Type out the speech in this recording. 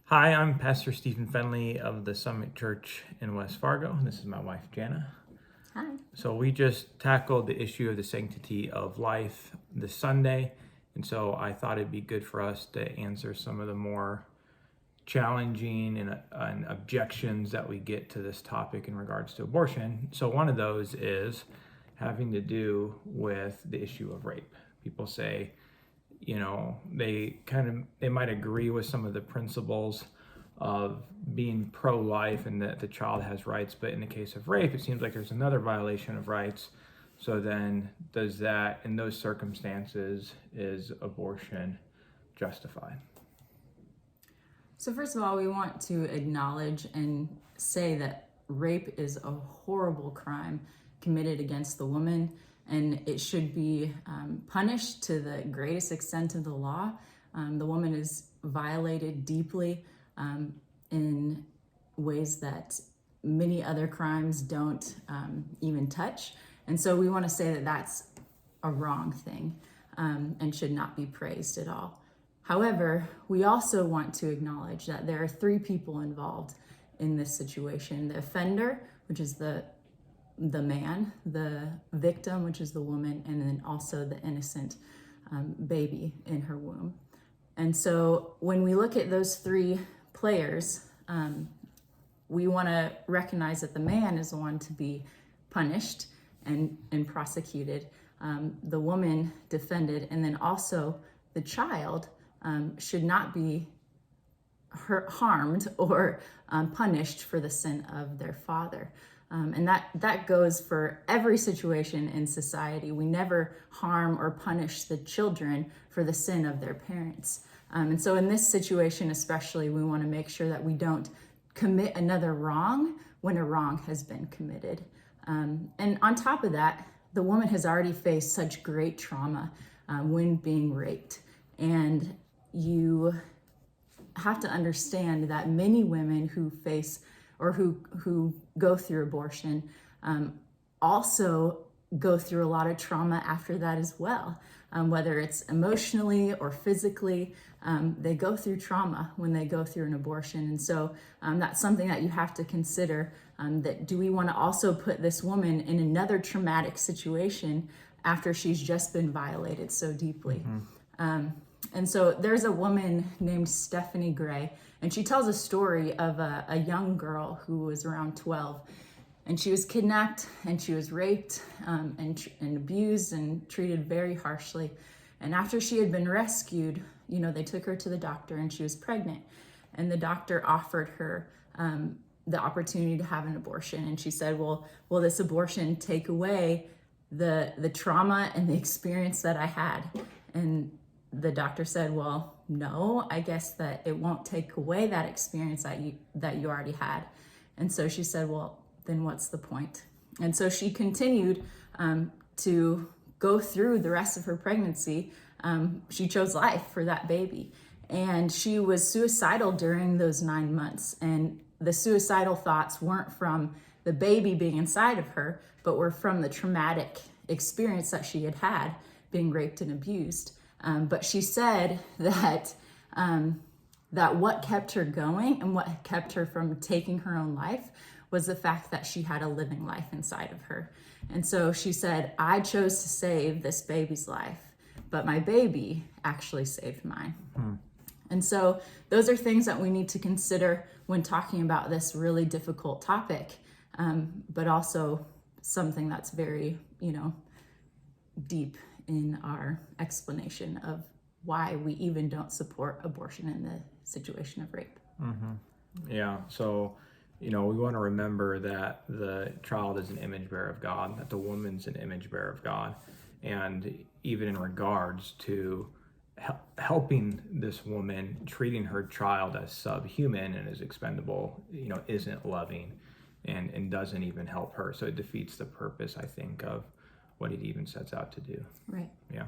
Hi, I'm Pastor Stephen Fenley of the Summit Church in West Fargo. This is my wife, Jana. Hi. So we just tackled the issue of the sanctity of life this Sunday. And so I thought it'd be good for us to answer some of the more challenging and objections that we get to this topic in regards to abortion. So one of those is having to do with the issue of rape. People say, they might agree with some of the principles of being pro-life and that the child has rights, but in the case of rape, it seems like there's another violation of rights. So then does that, in those circumstances, is abortion justified? So first of all, we want to acknowledge and say that rape is a horrible crime committed against the woman, and it should be punished to the greatest extent of the law. The woman is violated deeply in ways that many other crimes don't even touch. And so we want to say that that's a wrong thing and should not be praised at all. However, we also want to acknowledge that there are three people involved in this situation: the offender, which is the man, the victim, which is the woman, and then also the innocent baby in her womb. And so when we look at those three players, we want to recognize that the man is the one to be punished and prosecuted, the woman defended, and then also the child should not be harmed or punished for the sin of their father. And that goes for every situation in society. We never harm or punish the children for the sin of their parents. And so in this situation especially, we want to make sure that we don't commit another wrong when a wrong has been committed. And on top of that, the woman has already faced such great trauma when being raped. And you have to understand that many women who face or who go through abortion also go through a lot of trauma after that as well. Whether it's emotionally or physically, they go through trauma when they go through an abortion. And so that's something that you have to consider, that do we want to also put this woman in another traumatic situation after she's just been violated so deeply? And so there's a woman named Stephanie Gray, and she tells a story of a young girl who was around 12, and she was kidnapped and she was raped and abused and treated very harshly. And after she had been rescued, they took her to the doctor, and she was pregnant, and the doctor offered her the opportunity to have an abortion. And she said, well, will this abortion take away the trauma and the experience that I had? And the doctor said, well, no, I guess that it won't take away that experience that you already had. And so she said, well, then what's the point? And so she continued to go through the rest of her pregnancy. She chose life for that baby. And she was suicidal during those 9 months. And the suicidal thoughts weren't from the baby being inside of her, but were from the traumatic experience that she had had being raped and abused. But she said that what kept her going and what kept her from taking her own life was the fact that she had a living life inside of her. And so she said, I chose to save this baby's life, but my baby actually saved mine. And so those are things that we need to consider when talking about this really difficult topic, but also something that's very, deep in our explanation of why we even don't support abortion in the situation of rape. Yeah, so, we want to remember that the child is an image bearer of God, that the woman's an image bearer of God. And even in regards to helping this woman, treating her child as subhuman and as expendable, isn't loving and doesn't even help her. So it defeats the purpose, I think, of what it even sets out to do. Right. Yeah.